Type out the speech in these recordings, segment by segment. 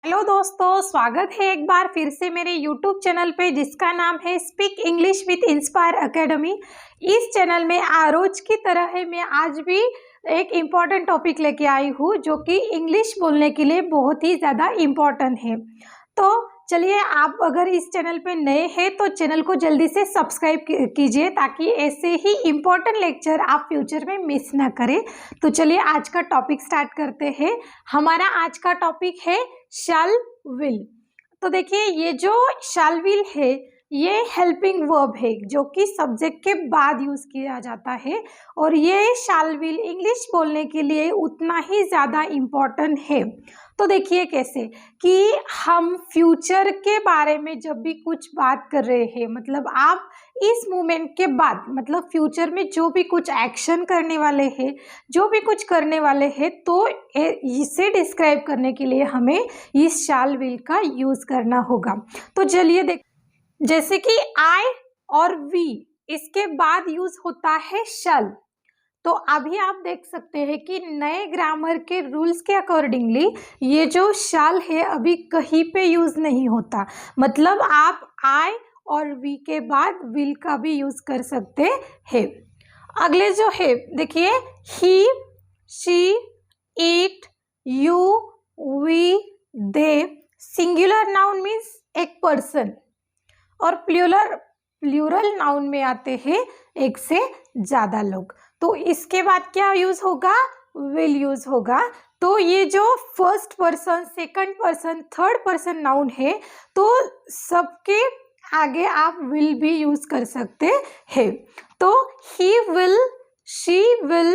Hello दोस्तों, स्वागत है एक बार फिर से मेरे यूट्यूब चैनल पे जिसका नाम है speak English with inspire academy. इस चैनल में रोज की तरह है मैं आज भी एक इम्पॉर्टेंट टॉपिक लेके आई हूँ जो कि इंग्लिश बोलने के लिए बहुत ही ज़्यादा इम्पॉर्टेंट है। तो चलिए, आप अगर इस चैनल पे नए हैं तो चैनल को जल्दी से सब्सक्राइब कीजिए ताकि ऐसे ही इम्पोर्टेंट लेक्चर आप फ्यूचर में मिस ना करें। तो चलिए आज का टॉपिक स्टार्ट करते हैं। हमारा आज का टॉपिक है शैल विल। तो देखिए, ये जो शैल विल है ये हेल्पिंग वर्ब है जो कि सब्जेक्ट के बाद यूज किया जाता है, और ये शैल विल इंग्लिश बोलने के लिए उतना ही ज़्यादा इम्पोर्टेंट है। तो देखिए कैसे कि हम फ्यूचर के बारे में जब भी कुछ बात कर रहे हैं, मतलब आप इस मोमेंट के बाद मतलब फ्यूचर में जो भी कुछ एक्शन करने वाले हैं, जो भी कुछ करने वाले हैं, तो इसे डिस्क्राइब करने के लिए हमें इस शैल विल का यूज करना होगा। तो चलिए देख, जैसे कि आई और वी, इसके बाद यूज होता है शैल। तो अभी आप देख सकते हैं कि नए ग्रामर के रूल्स के अकॉर्डिंगली ये जो शैल है अभी कहीं पे यूज नहीं होता। मतलब आप आई और वी के बाद विल का भी यूज कर सकते हैं। अगले जो है देखिए, he, she, it, you, we, they. Singular noun means एक पर्सन, और प्लूरल नाउन में आते हैं एक से ज्यादा लोग। तो इसके बाद क्या यूज होगा? विल यूज होगा। तो ये जो first person, second person, third person noun है, तो सबके आगे आप विल भी यूज कर सकते हैं। तो he will, she will,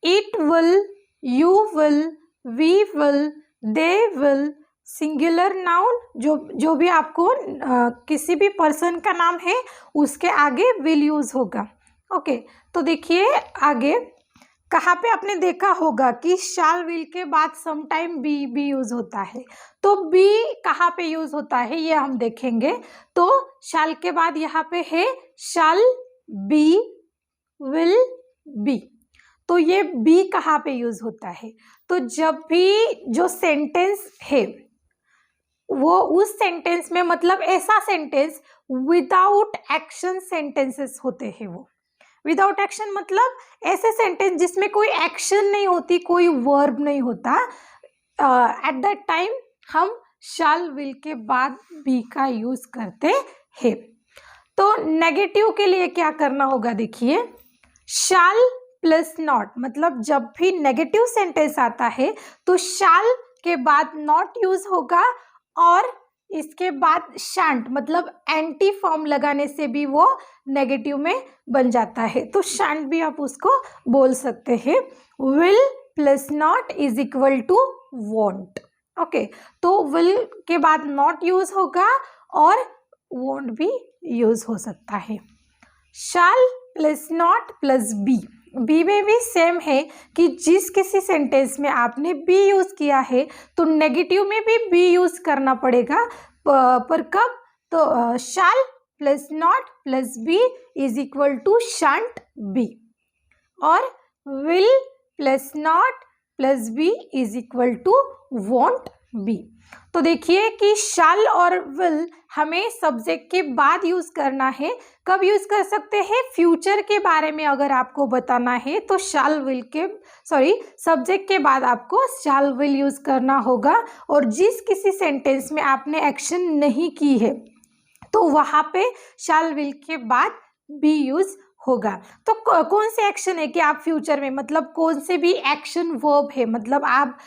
it will, you will, we will, they will. Singular noun जो भी आपको किसी भी पर्सन का नाम है उसके आगे विल यूज होगा। ओके, तो देखिए आगे कहाँ पे आपने देखा होगा कि शैल विल के बाद समटाइम बी यूज होता है। तो बी कहाँ पे यूज होता है ये हम देखेंगे। तो शैल के बाद यहाँ पे है शैल बी, विल बी। तो ये बी कहाँ पे यूज होता है? तो जब भी जो सेंटेंस है वो उस सेंटेंस में, मतलब ऐसा सेंटेंस विदाउट एक्शन सेंटेंसेस होते हैं। वो विदाउट एक्शन मतलब ऐसे सेंटेंस जिसमें कोई एक्शन नहीं होती, कोई वर्ब नहीं होता, एट दैट टाइम हम शैल विल के बाद बी का यूज करते हैं। तो नेगेटिव के लिए क्या करना होगा? देखिए, शैल प्लस नॉट, मतलब जब भी नेगेटिव सेंटेंस आता है तो शैल के बाद नॉट यूज होगा, और इसके बाद शैंट, मतलब एंटी फॉर्म लगाने से भी वो नेगेटिव में बन जाता है। तो शैंट भी आप उसको बोल सकते हैं। Will plus not is equal to won't. Okay, तो विल के बाद नॉट यूज होगा और वॉन्ट भी यूज हो सकता है। Shall plus not plus be, be में भी सेम है कि जिस किसी सेंटेंस में आपने बी यूज किया है तो नेगेटिव में भी बी यूज करना पड़ेगा। पर कब? तो shall plus not plus be is equal to shan't be, और will plus not plus be is equal to won't be. तो देखिए कि शैल और विल हमें सब्जेक्ट के बाद यूज करना है। कब यूज कर सकते हैं? फ्यूचर के बारे में अगर आपको बताना है तो शैल विल के सब्जेक्ट के बाद आपको शैल विल यूज करना होगा। और जिस किसी सेंटेंस में आपने एक्शन नहीं की है तो वहां पे शैल विल के बाद बी यूज होगा। तो कौन से एक्शन है कि आप फ्यूचर में, मतलब कौन से भी एक्शन वर्ब है, मतलब आप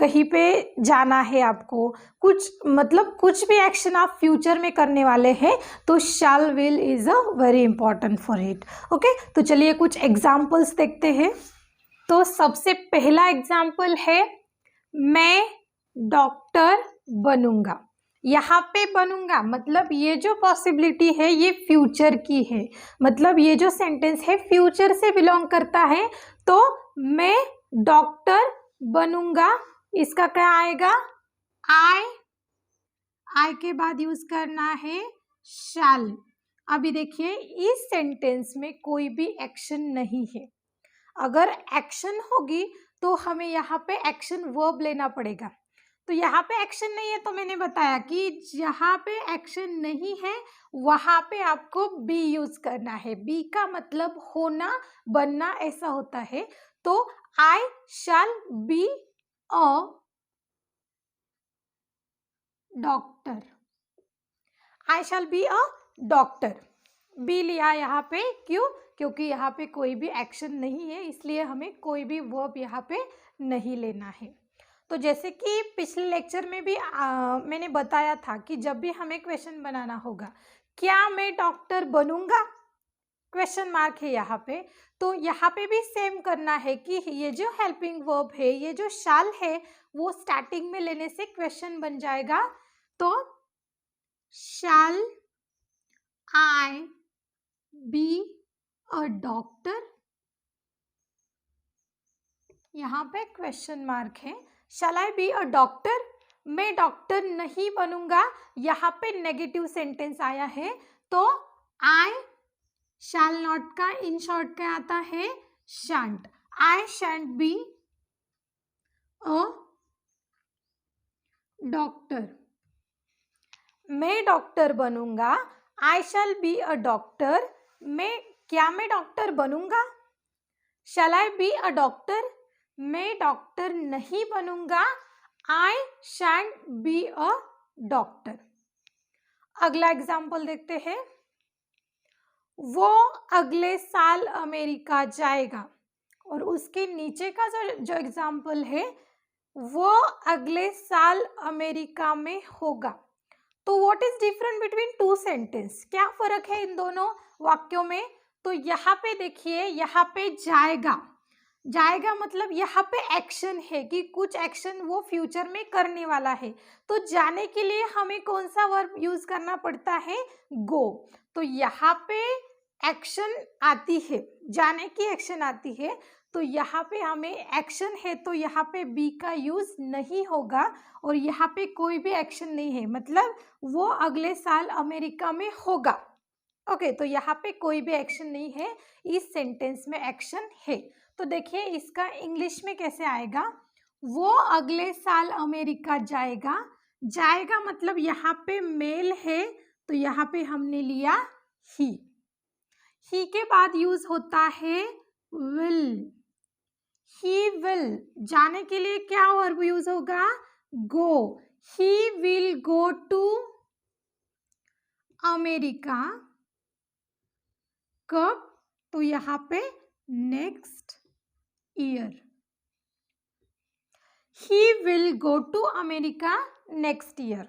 कहीं पे जाना है आपको, कुछ मतलब कुछ भी एक्शन आप फ्यूचर में करने वाले हैं तो शैल will is a very important for it. Okay, तो चलिए कुछ एग्जाम्पल्स देखते हैं। तो सबसे पहला एग्जाम्पल है, मैं डॉक्टर बनूंगा। यहाँ पे बनूंगा मतलब ये जो पॉसिबिलिटी है ये फ्यूचर की है, मतलब ये जो सेंटेंस है फ्यूचर से बिलोंग करता है। तो मैं डॉक्टर बनूंगा, इसका क्या आएगा? आई के बाद यूज करना है शैल। अभी देखिए इस सेंटेंस में कोई भी एक्शन नहीं है। अगर एक्शन होगी तो हमें यहाँ पे एक्शन वर्ब लेना पड़ेगा। तो यहाँ पे एक्शन नहीं है, तो मैंने बताया कि जहाँ पे एक्शन नहीं है वहाँ पे आपको बी यूज करना है। बी का मतलब होना, बनना ऐसा होता है। तो I shall be a doctor, I shall be a doctor. Be लिया यहाँ पे, क्यों? क्योंकि यहाँ पे कोई भी एक्शन नहीं है, इसलिए हमें कोई भी वर्ब यहाँ पे नहीं लेना है। तो जैसे कि पिछले लेक्चर में भी मैंने बताया था कि जब भी हमें क्वेश्चन बनाना होगा, क्या मैं डॉक्टर बनूंगा, क्वेश्चन मार्क है यहाँ पे, तो यहाँ पे भी सेम करना है कि ये जो हेल्पिंग वर्ब है, ये जो शाल है, वो स्टार्टिंग में लेने से क्वेश्चन बन जाएगा। तो शैल आई बी अ डॉक्टर, यहाँ पे क्वेश्चन मार्क है। शैल आई बी अ डॉक्टर, मैं डॉक्टर नहीं बनूंगा, यहाँ पे नेगेटिव सेंटेंस आया है, तो आई शैल नॉट का इन शॉर्ट क्या आता है? शैंट। आई शैंट बी अ डॉक्टर, मैं डॉक्टर बनूंगा, आई शैल बी अ डॉक्टर, क्या मैं डॉक्टर बनूंगा? Shall I be a doctor, मैं डॉक्टर नहीं बनूंगा, I shan't be a doctor. अगला एग्जाम्पल देखते हैं। वो अगले साल अमेरिका जाएगा, और उसके नीचे का जो एग्जाम्पल है, वो अगले साल अमेरिका में होगा। तो what is different between two sentence? क्या फर्क है इन दोनों वाक्यों में? तो यहाँ पे देखिए, यहाँ पे जाएगा, जाएगा मतलब यहाँ पे एक्शन है कि कुछ एक्शन वो फ्यूचर में करने वाला है। तो जाने के लिए हमें कौन सा वर्ब यूज करना पड़ता है? गो। तो यहाँ पे एक्शन आती है, जाने की एक्शन आती है, तो यहाँ पे हमें एक्शन है, तो यहाँ पे बी का यूज नहीं होगा, और यहाँ पे कोई भी एक्शन नहीं है, मतलब वो अगले साल अमेरिका में होगा। ओके, तो यहाँ पे कोई भी एक्शन नहीं है, इस सेंटेंस में एक्शन है। तो देखिए इसका इंग्लिश में कैसे आएगा। वो अगले साल अमेरिका जाएगा, जाएगा मतलब यहाँ पे मेल है, तो यहाँ पे हमने लिया ही के बाद यूज होता है विल। ही विल, जाने के लिए क्या वर्ब यूज होगा? Go. He will go to America, कब? तो यहाँ पे next year. He will go to America next year.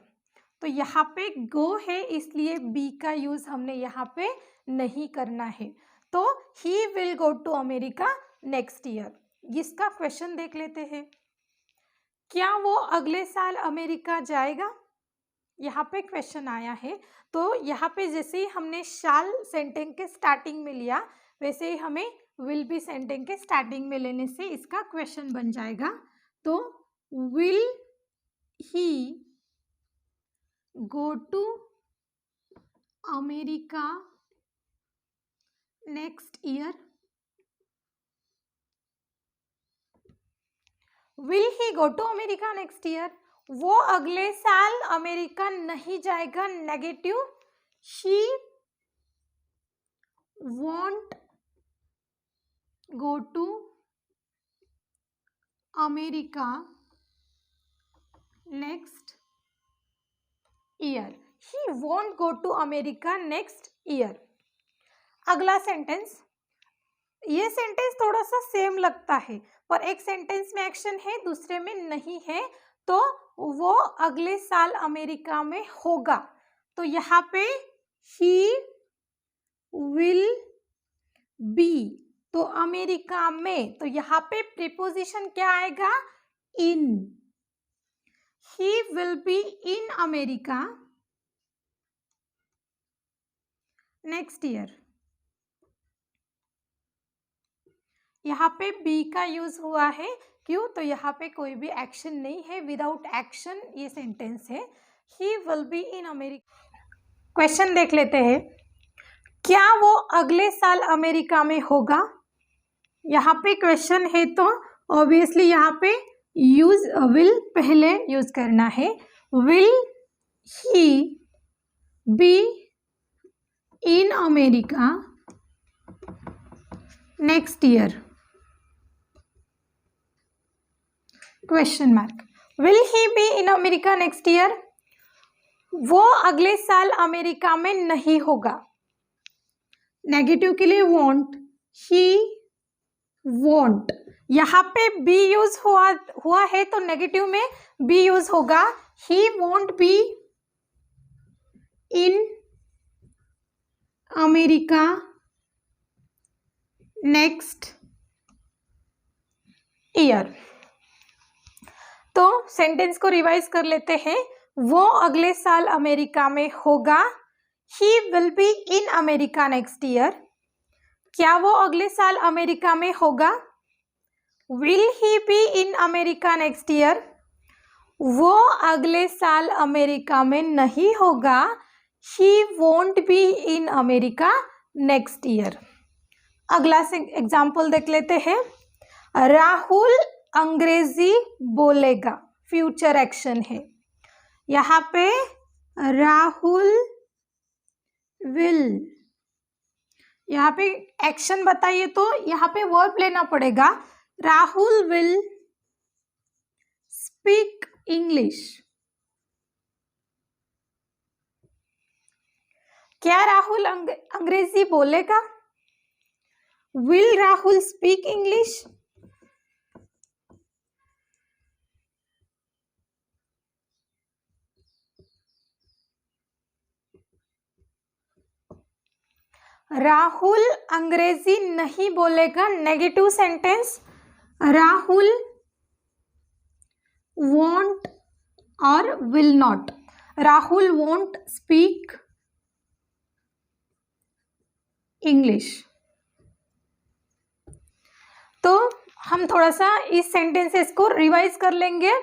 तो यहाँ पे गो है, इसलिए बी का यूज हमने यहाँ पे नहीं करना है। तो he will go to America next year. इसका क्वेश्चन देख लेते हैं। क्या वो अगले साल अमेरिका जाएगा? यहाँ पे क्वेश्चन आया है, तो यहाँ पे जैसे ही हमने शाल सेंटेंस के स्टार्टिंग में लिया, वैसे ही हमें विल भी सेंटेंस के स्टार्टिंग में लेने से इसका क्वेश्चन बन जाएगा। तो will he go to America next year? Will he go to America next year, वो अगले साल अमेरिका नहीं जाएगा, negative. She won't go to America next year, he won't go to America next year. अगला sentence, ये sentence थोड़ा सा same लगता है, पर एक सेंटेंस में एक्शन है, दूसरे में नहीं है। तो वो अगले साल अमेरिका में होगा, तो यहाँ पे ही विल बी, तो अमेरिका में, तो यहाँ पे प्रीपोजिशन क्या आएगा? In. He will be in America next year. यहाँ पे बी का यूज हुआ है, क्यों? तो यहाँ पे कोई भी एक्शन नहीं है, विदाउट एक्शन ये सेंटेंस है। ही will be in America. Question देख लेते हैं। क्या वो अगले साल अमेरिका में होगा? यहाँ पे क्वेश्चन है, तो ऑब्वियसली यहाँ पे यूज विल पहले यूज करना है। Will he be in America next year, question mark. Will he be in America next year, वो अगले साल अमेरिका में नहीं होगा। नेगेटिव के लिए वॉन्ट, ही वॉन्ट। यहाँ पे बी यूज हुआ है तो नेगेटिव में बी यूज होगा। He won't be in America next year. तो सेंटेंस को रिवाइज कर लेते हैं। वो अगले साल अमेरिका में होगा। He will be in America next year, क्या वो अगले साल अमेरिका में होगा। Will he be in America next year, वो अगले साल अमेरिका में नहीं होगा। He won't be in America next year. अगला से एग्जाम्पल देख लेते हैं। राहुल अंग्रेजी बोलेगा, फ्यूचर एक्शन है। यहाँ पे राहुल विल, यहाँ पे एक्शन बताइए तो यहाँ पे वर्ब लेना पड़ेगा। राहुल विल स्पीक इंग्लिश, क्या राहुल अंग्रेजी बोलेगा। Will Rahul speak English, Rahul अंग्रेजी नहीं बोलेगा, नेगेटिव सेंटेंस। राहुल वॉन्ट और will not, Rahul want speak English. तो हम थोड़ा सा इस सेंटेंसेस को रिवाइज कर लेंगे।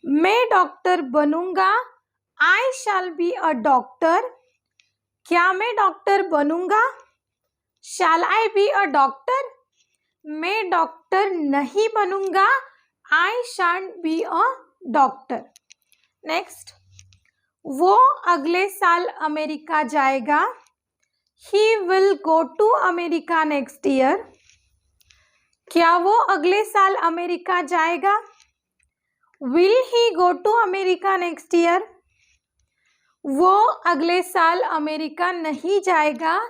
मैं डॉक्टर बनूंगा, आई शैल बी अ डॉक्टर, क्या मैं डॉक्टर बनूंगा। Shall I be a doctor, मैं डॉक्टर नहीं बनूंगा, I shan't be a doctor. Next, वो अगले साल अमेरिका जाएगा। He will go to America next year, क्या वो अगले साल अमेरिका जाएगा। Will he go to America next year, वो अगले साल अमेरिका नहीं जाएगा।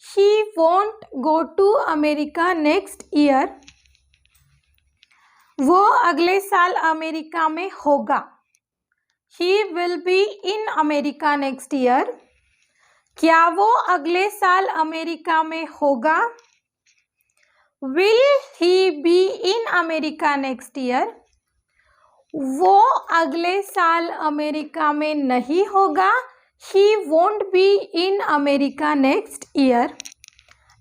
He won't go to America next year, वो अगले साल अमेरिका में होगा। He will be in America next year, क्या वो अगले साल अमेरिका में होगा। Will he be in America next year, वो अगले साल अमेरिका में नहीं होगा। He won't be in America next year.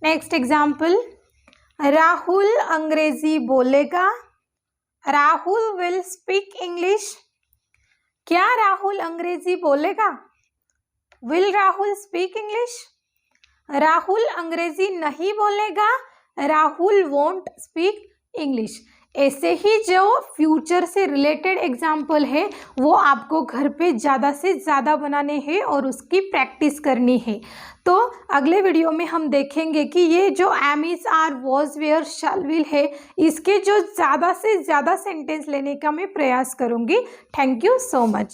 Next example, Rahul अंग्रेजी बोलेगा। राहुल विल स्पीक इंग्लिश, क्या राहुल अंग्रेजी बोलेगा। Will Rahul speak English, Rahul अंग्रेजी नहीं बोलेगा। Rahul won't speak English. ऐसे ही जो फ्यूचर से रिलेटेड एग्जाम्पल है वो आपको घर पे ज़्यादा से ज़्यादा बनाने हैं और उसकी प्रैक्टिस करनी है। तो अगले वीडियो में हम देखेंगे कि ये जो am is are was were shall will है इसके जो ज़्यादा से ज़्यादा सेंटेंस लेने का मैं प्रयास करूँगी। Thank you so much.